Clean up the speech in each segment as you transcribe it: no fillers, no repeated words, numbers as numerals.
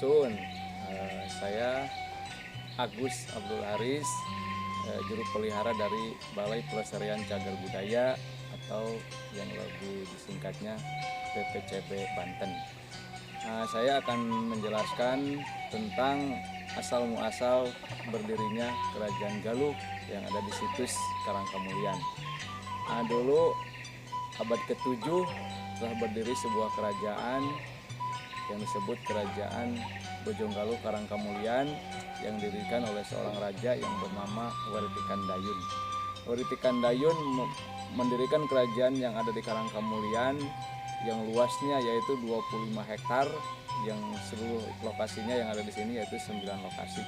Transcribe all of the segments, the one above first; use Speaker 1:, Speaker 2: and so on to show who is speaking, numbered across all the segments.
Speaker 1: Sun. Saya Agus Abdul Haris, juru pelihara dari Balai Pelestarian Cagar Budaya atau yang lebih disingkatnya BPCB Banten. Saya akan menjelaskan tentang asal muasal berdirinya Kerajaan Galuh yang ada di situs Karangkamulian. Dulu abad ke-7 telah berdiri sebuah kerajaan yang disebut Kerajaan Bojonggaluh Karangkamulian yang didirikan oleh seorang raja yang bernama Weritikan Dayun. Weritikan Dayun mendirikan kerajaan yang ada di Karangkamulian yang luasnya yaitu 25 hektar, yang seluruh lokasinya yang ada di sini yaitu 9 lokasi.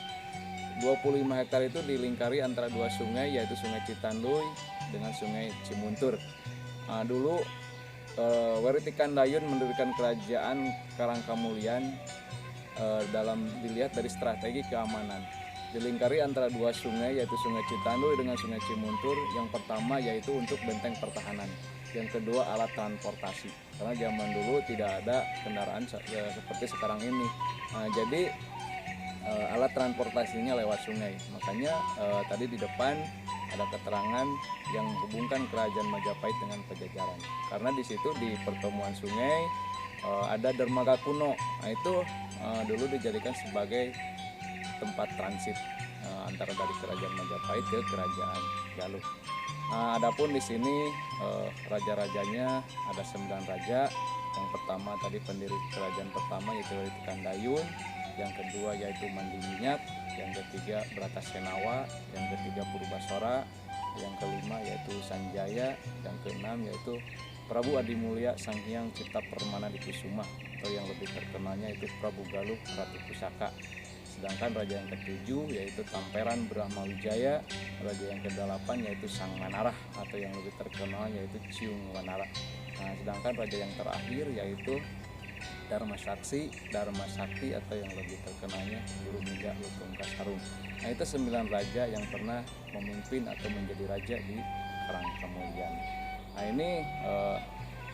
Speaker 1: 25 hektar itu dilingkari antara dua sungai yaitu Sungai Citanduy dengan Sungai Cimuntur. Dulu Weritikan Dayun mendirikan kerajaan Karangkamulian dalam dilihat dari strategi keamanan. Dilingkari antara dua sungai yaitu Sungai Citanduy dengan Sungai Cimuntur. Yang pertama yaitu untuk benteng pertahanan. Yang kedua alat transportasi. Karena zaman dulu tidak ada kendaraan seperti sekarang ini. Jadi alat transportasinya lewat sungai. Makanya tadi di depan ada keterangan yang menghubungkan kerajaan Majapahit dengan Pajajaran. Karena di situ di pertemuan sungai ada dermaga kuno. Itu dulu dijadikan sebagai tempat transit antara dari kerajaan Majapahit ke kerajaan Galuh. Adapun di sini raja-rajanya ada 9 raja. Yang pertama tadi pendiri kerajaan pertama yaitu Weritikan Dayun, yang kedua yaitu Mandi Minyak, yang ketiga Bratasenawa, yang ketiga Purbasora, yang kelima yaitu Sanjaya, yang keenam yaitu Prabu Adimulya Sanghyang Cipta Permana Dikusuma, atau yang lebih terkenalnya itu Prabu Galuh Ratu Pusaka. Sedangkan raja yang ketujuh yaitu Tamperan Brahmawijaya, raja yang ke-8 yaitu Sang Manarah, atau yang lebih terkenal yaitu Ciung Wanara. Sedangkan raja yang terakhir yaitu Dharma Sakti atau yang lebih terkenalnya Guru Muda Lutung Kasarung. Itu 9 raja yang pernah memimpin atau menjadi raja di Karangkamulian. Ini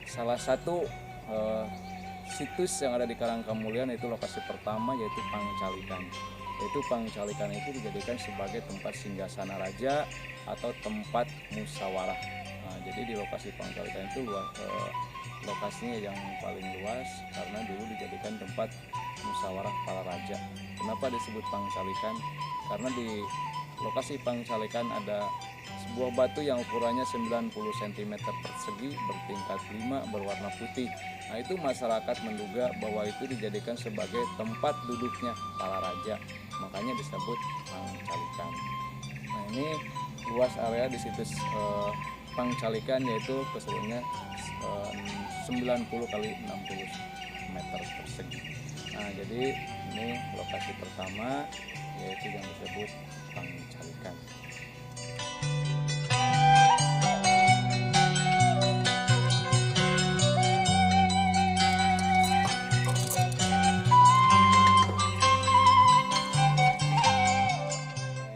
Speaker 1: salah satu situs yang ada di Karangkamulian, itu lokasi pertama yaitu Pangcalikan. Yaitu Pangcalikan itu dijadikan sebagai tempat singgasana raja atau tempat musyawarah. Jadi di lokasi Pangcalikan itu lokasinya yang paling luas karena dulu dijadikan tempat musyawarah para raja. Kenapa disebut Pangcalikan? Karena di lokasi Pangcalikan ada sebuah batu yang ukurannya 90 cm persegi bertingkat 5 berwarna putih. Itu masyarakat menduga bahwa itu dijadikan sebagai tempat duduknya para raja, makanya disebut Pangcalikan. Ini luas area di situs Pangcalikan yaitu keseluruhannya 90 kali 60 meter persegi. Jadi ini lokasi pertama yaitu yang disebut Pangcalikan.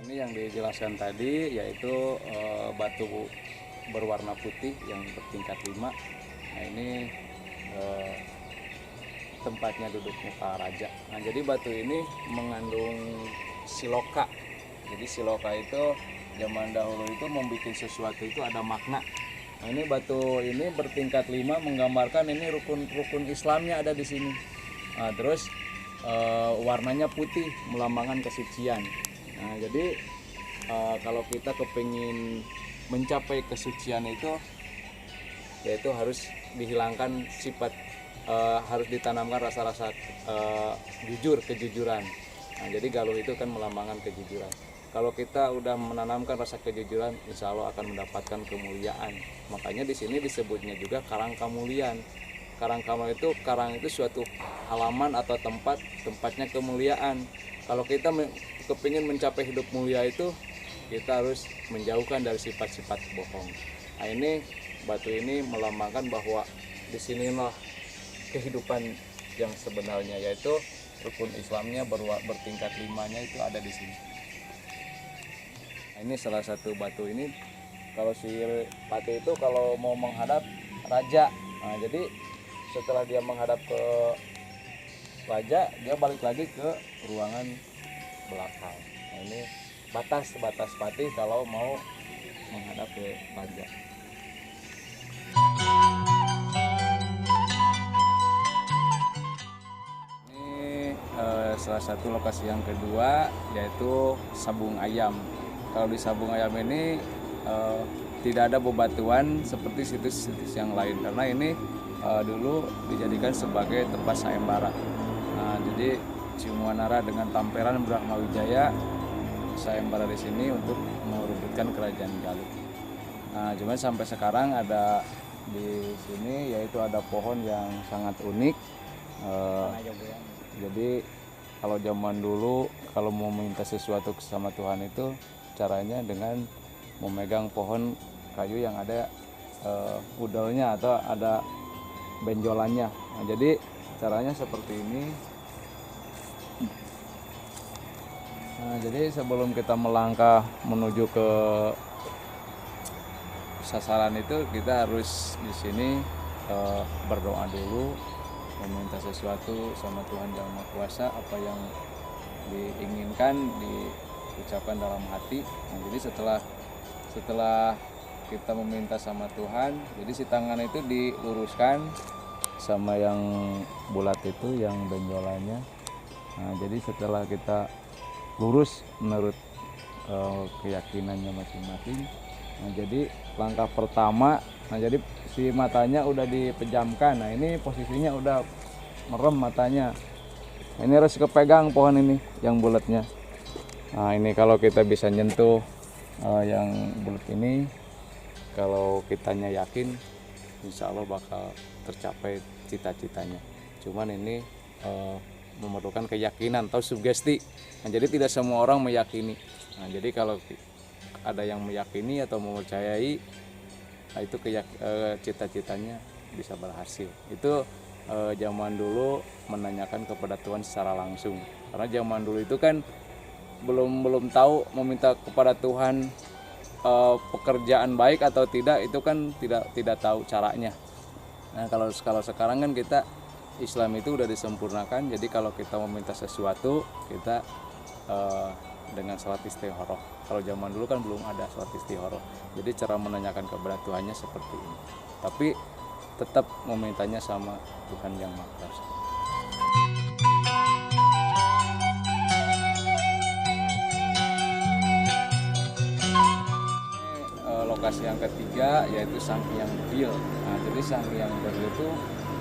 Speaker 1: Ini yang dijelaskan tadi yaitu batu berwarna putih yang bertingkat 5. Ini tempatnya duduknya para raja. Jadi batu ini mengandung siloka. Jadi siloka itu zaman dahulu itu membuat sesuatu itu ada makna. Ini batu ini bertingkat 5 menggambarkan ini rukun Islamnya ada di sini. Terus warnanya putih melambangkan kesucian. Jadi kalau kita kepingin mencapai kesucian itu yaitu harus dihilangkan sifat harus ditanamkan rasa-rasa kejujuran. Jadi Galuh itu kan melambangkan kejujuran. Kalau kita udah menanamkan rasa kejujuran, insya Allah akan mendapatkan kemuliaan. Makanya di sini disebutnya juga Karangkamulian. Karangkamulian itu karang itu suatu halaman atau tempatnya kemuliaan. Kalau kita kepingin mencapai hidup mulia itu, kita harus menjauhkan dari sifat-sifat bohong. Ini batu ini melambangkan bahwa di sinilah kehidupan yang sebenarnya, yaitu rukun Islamnya bertingkat 5-nya itu ada di sini. Ini salah satu batu ini. Kalau si Pati itu kalau mau menghadap raja, jadi setelah dia menghadap ke wajah dia balik lagi ke ruangan belakang. Nah, ini batas patih kalau mau menghadap ke wajah. Ini salah satu lokasi yang kedua yaitu sabung ayam. Kalau di sabung ayam ini tidak ada bebatuan seperti situs-situs yang lain karena ini dulu dijadikan sebagai tempat sayembara. Nah, jadi Ciumuanara dengan Tamperan Brahmawijaya sayembara di sini untuk merebutkan kerajaan Galuh. Nah, cuman sampai sekarang ada di sini yaitu ada pohon yang sangat unik. Jadi kalau zaman dulu kalau mau minta sesuatu sama Tuhan itu caranya dengan memegang pohon kayu yang ada udelnya atau ada benjolannya. Nah, jadi caranya seperti ini. Nah, jadi sebelum kita melangkah menuju ke sasaran itu kita harus di sini berdoa dulu, meminta sesuatu sama Tuhan Yang Maha Kuasa, apa yang diinginkan diucapkan dalam hati. Nah, jadi setelah kita meminta sama Tuhan, jadi si tangan itu diluruskan sama yang bulat itu, yang benjolannya. Nah, jadi setelah kita lurus menurut keyakinannya masing-masing. Nah, jadi langkah pertama, nah jadi si matanya udah dipejamkan. Nah, ini posisinya udah merem matanya. Nah, ini harus kepegang pohon ini yang bulatnya. Nah, ini kalau kita bisa nyentuh yang bulat ini, kalau kitanya yakin, insya Allah bakal tercapai cita-citanya. Cuman ini memerlukan keyakinan atau sugesti. Nah, jadi tidak semua orang meyakini. Nah, jadi kalau ada yang meyakini atau mempercayai, nah itu cita-citanya bisa berhasil. Itu zaman dulu menanyakan kepada Tuhan secara langsung. Karena zaman dulu itu kan belum tahu meminta kepada Tuhan pekerjaan baik atau tidak, itu kan tidak tahu caranya. Nah, kalau sekarang kan kita Islam itu udah disempurnakan. Jadi kalau kita meminta sesuatu, kita dengan salat istikharah. Kalau zaman dulu kan belum ada salat istikharah. Jadi cara menanyakan kepada Tuhannya seperti ini. Tapi tetap memintanya sama Tuhan Yang Maha Kuasa. Lokasi yang ketiga yaitu Sanghyang Bedil. Nah, jadi Sanghyang Bedil itu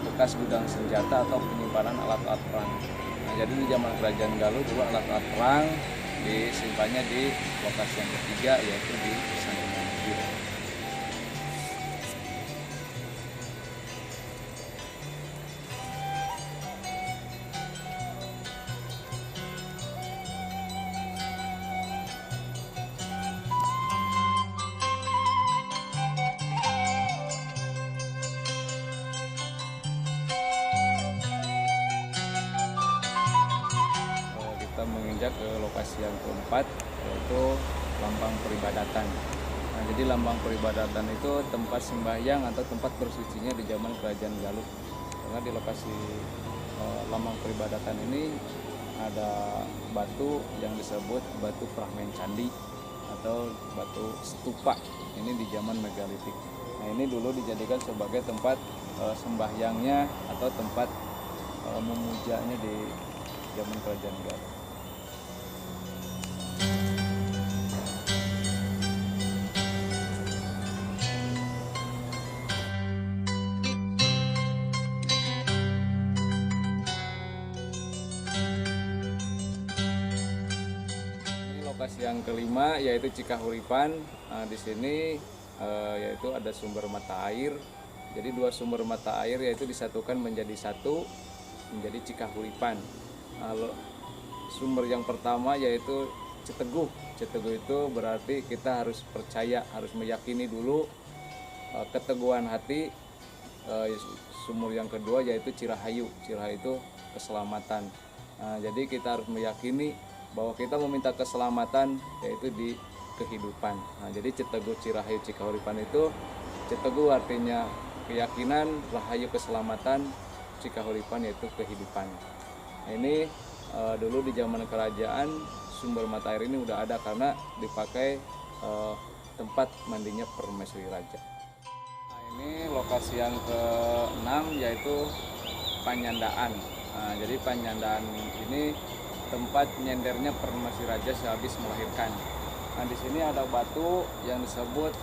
Speaker 1: bekas gudang senjata atau penyimpanan alat-alat perang. Nah, jadi di zaman kerajaan Galuh dulu alat-alat perang disimpannya di lokasi yang ketiga yaitu di Sanghyang Bedil. Kita menginjak ke lokasi yang keempat yaitu lambang peribadatan. Nah, jadi lambang peribadatan itu tempat sembahyang atau tempat bersucinya di zaman kerajaan Galuh. Karena di lokasi lambang peribadatan ini ada batu yang disebut batu fragmen candi atau batu stupa. Ini di zaman megalitik. Nah, ini dulu dijadikan sebagai tempat sembahyangnya atau tempat memujanya di zaman kerajaan Galuh. Lokasi yang kelima yaitu Cikahuripan. Nah, di sini yaitu ada sumber mata air. Jadi dua sumber mata air yaitu disatukan menjadi satu, menjadi Cikahuripan. Nah, sumber yang pertama yaitu Citeguh. Citeguh itu berarti kita harus percaya, harus meyakini dulu, keteguhan hati. Sumur yang kedua yaitu Cirahayu. Cirahayu itu keselamatan. Nah, jadi kita harus meyakini bahwa kita meminta keselamatan yaitu di kehidupan. Nah, jadi Citeguh, Cirahayu, Cikahuripan itu, Citeguh artinya keyakinan, Rahayu keselamatan, Cikahuripan yaitu kehidupan. Ini dulu di zaman kerajaan sumber mata air ini udah ada karena dipakai tempat mandinya permaisuri raja. Nah, ini lokasi yang ke-6 yaitu Panyandaan. Nah, jadi Panyandaan ini tempat nyendernya permaisuri raja sehabis melahirkan. Nah, di sini ada batu yang disebut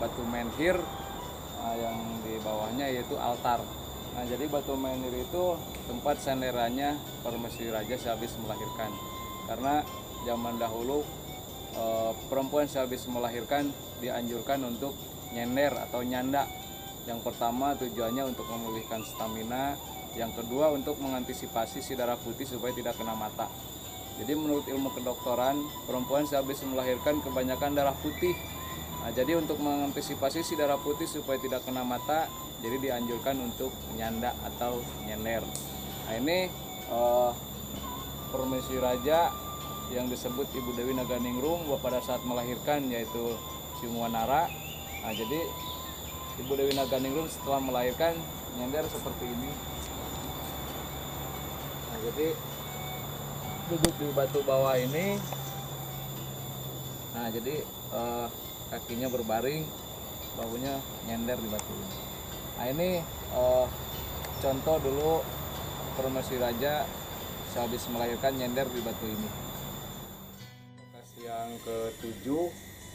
Speaker 1: batu menhir, yang di bawahnya yaitu altar. Nah, jadi batu menhir itu tempat sanderannya permaisuri raja sehabis melahirkan. Karena zaman dahulu perempuan sehabis melahirkan dianjurkan untuk nyender atau nyanda. Yang pertama tujuannya untuk memulihkan stamina, yang kedua untuk mengantisipasi si darah putih supaya tidak kena mata. Jadi menurut ilmu kedokteran, perempuan sehabis melahirkan kebanyakan darah putih. Nah, jadi untuk mengantisipasi si darah putih supaya tidak kena mata, jadi dianjurkan untuk nyanda atau nyender. Nah, ini permaisuri raja yang disebut Ibu Dewi Naganingrum pada saat melahirkan, yaitu Cimuanara. Nah, jadi Ibu Dewi Naganingrum setelah melahirkan nyender seperti ini. Nah, jadi duduk di batu bawah ini. Nah, jadi kakinya berbaring, bahunya nyender di batu ini. Nah, ini contoh dulu permaisuri raja sehabis melahirkan nyender di batu ini. Lokasi yang ke-7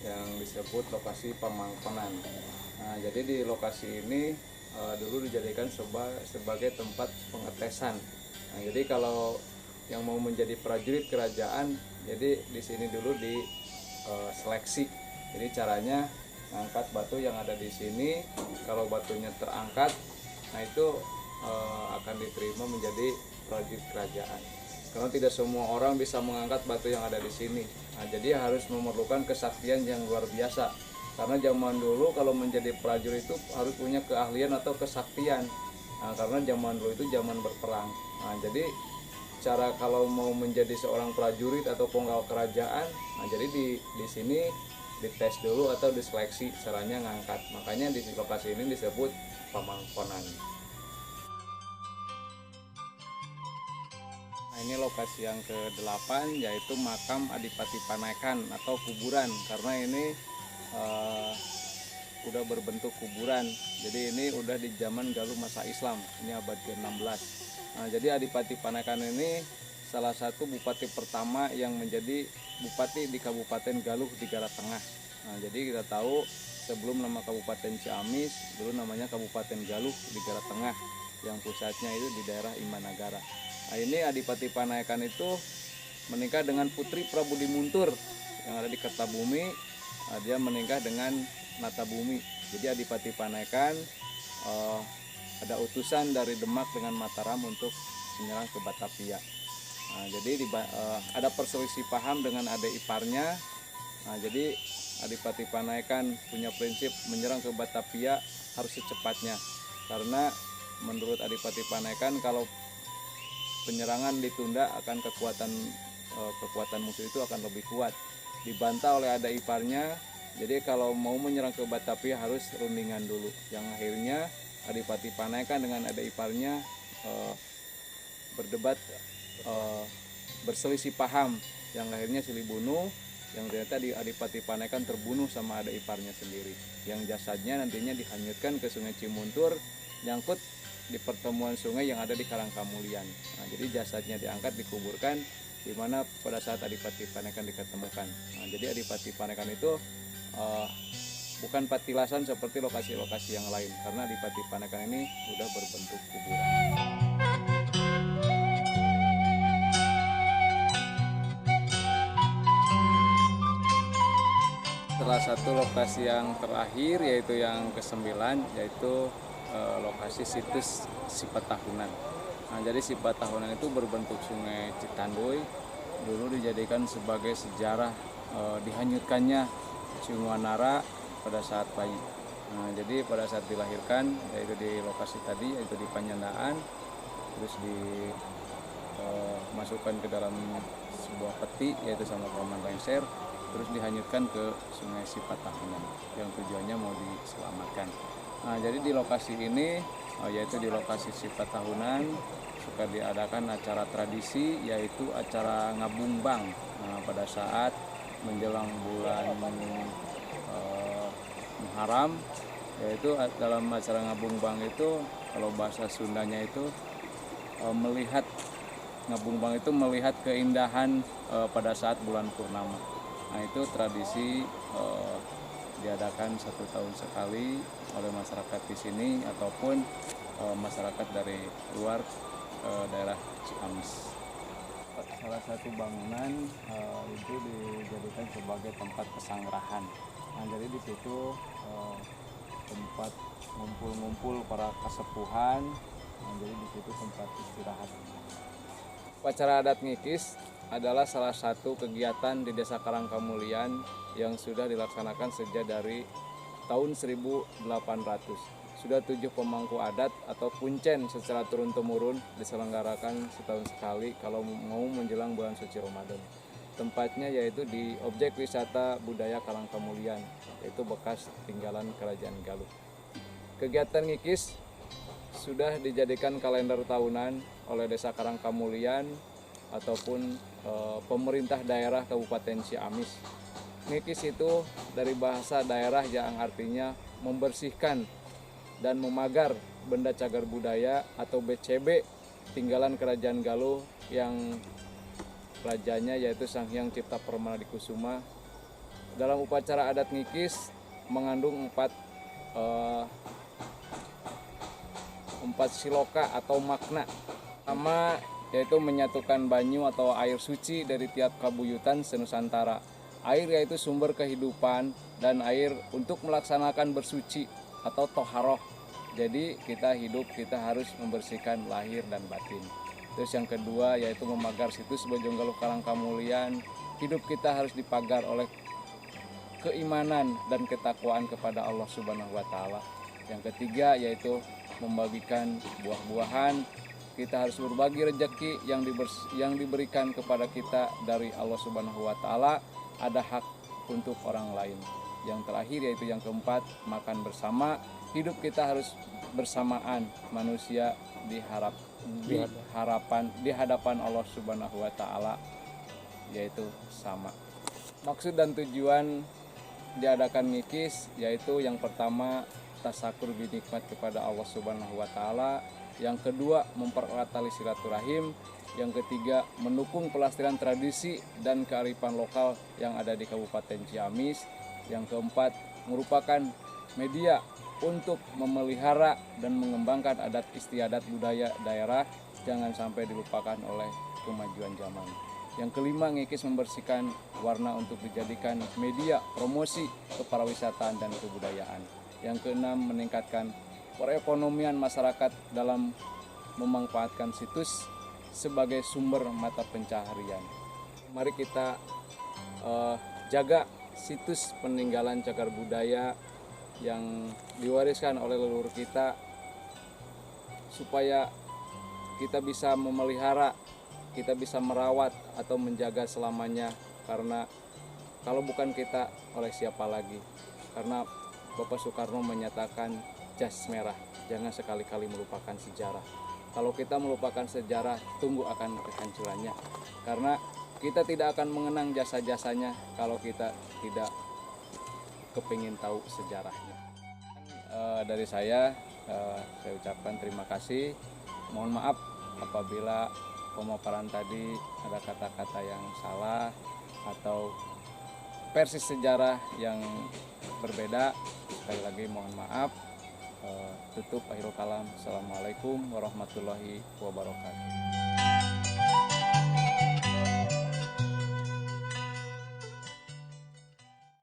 Speaker 1: yang disebut lokasi Pamangkonan. Nah, jadi di lokasi ini dulu dijadikan sebagai tempat pengetesan. Nah, jadi kalau yang mau menjadi prajurit kerajaan, jadi di sini dulu di seleksi. Jadi caranya ngangkat batu yang ada di sini. Kalau batunya terangkat, nah itu akan diterima menjadi prajurit kerajaan. Karena tidak semua orang bisa mengangkat batu yang ada di sini. Nah, jadi harus memerlukan kesaktian yang luar biasa. Karena zaman dulu kalau menjadi prajurit itu harus punya keahlian atau kesaktian. Nah, karena zaman dulu itu zaman berperang. Nah, jadi cara kalau mau menjadi seorang prajurit atau pengawal kerajaan, nah jadi di sini dites dulu atau diseleksi caranya ngangkat. Makanya di lokasi ini disebut Pamangkonan. Nah, ini lokasi yang ke-8 yaitu makam Adipati Panaikan atau kuburan, karena ini udah berbentuk kuburan. Jadi ini udah di zaman Galuh masa Islam, ini abad ke-16. Nah, jadi Adipati Panaikan ini salah satu bupati pertama yang menjadi bupati di Kabupaten Galuh di Garut Tengah. Nah, jadi kita tahu sebelum nama Kabupaten Ciamis, dulu namanya Kabupaten Galuh di Garut Tengah, yang pusatnya itu di daerah Imanagara. Nah, ini Adipati Panaikan itu menikah dengan putri Prabu Dimuntur yang ada di Kertabumi. Nah, dia menikah dengan Natabumi. Jadi Adipati Panaikan ada utusan dari Demak dengan Mataram untuk menyerang ke Batavia. Nah, jadi ada perselisih paham dengan adik iparnya. Nah, jadi Adipati Panaikan punya prinsip menyerang ke Batavia harus secepatnya, karena menurut Adipati Panaikan kalau penyerangan ditunda akan kekuatan musuh itu akan lebih kuat. Dibantah oleh adik iparnya, jadi kalau mau menyerang ke Batavia harus rundingan dulu. Yang akhirnya Adipati Panaikan dengan adik iparnya berdebat, berselisih paham, yang akhirnya silih bunuh. Yang ternyata Adipati Panaikan terbunuh sama adik iparnya sendiri, yang jasadnya nantinya dihanyutkan ke Sungai Cimuntur, nyangkut di pertemuan sungai yang ada di Karangkamulian. Nah, jadi jasadnya diangkat dikuburkan di mana pada saat Adipati Panaikan diketemukan. Nah, jadi Adipati Panaikan itu bukan patilasan seperti lokasi-lokasi yang lain, karena Adipati Panaikan ini sudah berbentuk kuburan. Salah satu lokasi yang terakhir yaitu yang ke-9, yaitu lokasi situs Sifat Tahunan. Nah, jadi Sifat Tahunan itu berbentuk sungai Citanduy, dulu dijadikan sebagai sejarah dihanyutkannya Cimuanara pada saat bayi. Nah, jadi pada saat dilahirkan, yaitu di lokasi tadi, yaitu di Panyandaan, terus dimasukkan ke dalam sebuah peti, yaitu sama paman lengser, terus dihanyutkan ke Sungai Sifat Tahunan yang tujuannya mau diselamatkan. Nah, jadi di lokasi ini, yaitu di lokasi Sifat Tahunan, suka diadakan acara tradisi, yaitu acara ngabungbang. Pada saat menjelang bulan Muharram, yaitu dalam acara ngabungbang itu, kalau bahasa Sundanya itu melihat ngabungbang itu melihat keindahan pada saat bulan purnama. Nah, itu tradisi diadakan 1 tahun sekali oleh masyarakat di sini ataupun masyarakat dari luar daerah Ciamis. Salah satu bangunan itu dijadikan sebagai tempat pesanggrahan. Nah, jadi di situ tempat ngumpul-ngumpul para kasepuhan. Nah, jadi di situ tempat istirahat. Upacara adat ngikis adalah salah satu kegiatan di Desa Karangkamulian yang sudah dilaksanakan sejak dari tahun 1800. Sudah 7 pemangku adat atau puncen secara turun-temurun diselenggarakan setahun sekali kalau mau menjelang bulan suci Ramadan. Tempatnya yaitu di objek wisata budaya Karangkamulian, yaitu bekas tinggalan Kerajaan Galuh. Kegiatan ngikis sudah dijadikan kalender tahunan oleh Desa Karangkamulian ataupun pemerintah daerah Kabupaten Ciamis. Ngikis itu dari bahasa daerah yang artinya membersihkan dan memagar benda cagar budaya atau BCB tinggalan Kerajaan Galuh yang rajanya yaitu Sang Hyang Cipta Permanakusuma. Dalam upacara adat ngikis mengandung empat siloka atau makna. Pertama yaitu menyatukan banyu atau air suci dari tiap kabuyutan senusantara. Air yaitu sumber kehidupan dan air untuk melaksanakan bersuci atau toharoh. Jadi kita hidup, kita harus membersihkan lahir dan batin. Terus yang kedua yaitu memagar situs Bojonggaluh Karangkamulian. Hidup kita harus dipagar oleh keimanan dan ketakwaan kepada Allah Subhanahu wa Ta'ala. Yang ketiga yaitu membagikan buah-buahan. Kita harus berbagi rezeki yang diberikan kepada kita dari Allah Subhanahu wa Ta'ala. Ada hak untuk orang lain. Yang terakhir yaitu yang keempat, makan bersama. Hidup kita harus bersamaan, manusia di hadapan Allah Subhanahu wa Ta'ala, yaitu sama. Maksud dan tujuan diadakan ngikis yaitu yang pertama tasakur binikmat kepada Allah Subhanahu wa Ta'ala, yang kedua mempererat tali silaturahim, yang ketiga mendukung pelestarian tradisi dan kearifan lokal yang ada di Kabupaten Ciamis, yang keempat merupakan media untuk memelihara dan mengembangkan adat istiadat budaya daerah jangan sampai dilupakan oleh kemajuan zaman. Yang kelima, ngikis membersihkan warna untuk dijadikan media promosi kepariwisataan dan kebudayaan. Yang keenam, meningkatkan perekonomian masyarakat dalam memanfaatkan situs sebagai sumber mata pencaharian. Mari kita jaga situs peninggalan cagar budaya yang diwariskan oleh leluhur kita supaya kita bisa memelihara, kita bisa merawat atau menjaga selamanya, karena kalau bukan kita oleh siapa lagi. Karena Bapak Soekarno menyatakan jas merah, jangan sekali-kali melupakan sejarah. Kalau kita melupakan sejarah, tunggu akan kehancurannya. Karena kita tidak akan mengenang jasa-jasanya kalau kita tidak kepingin tahu sejarahnya. Dari saya ucapkan terima kasih. Mohon maaf apabila pemaparan tadi ada kata-kata yang salah atau versi sejarah yang berbeda. Sekali lagi mohon maaf. Tutup akhirul kalam. Assalamualaikum warahmatullahi wabarakatuh.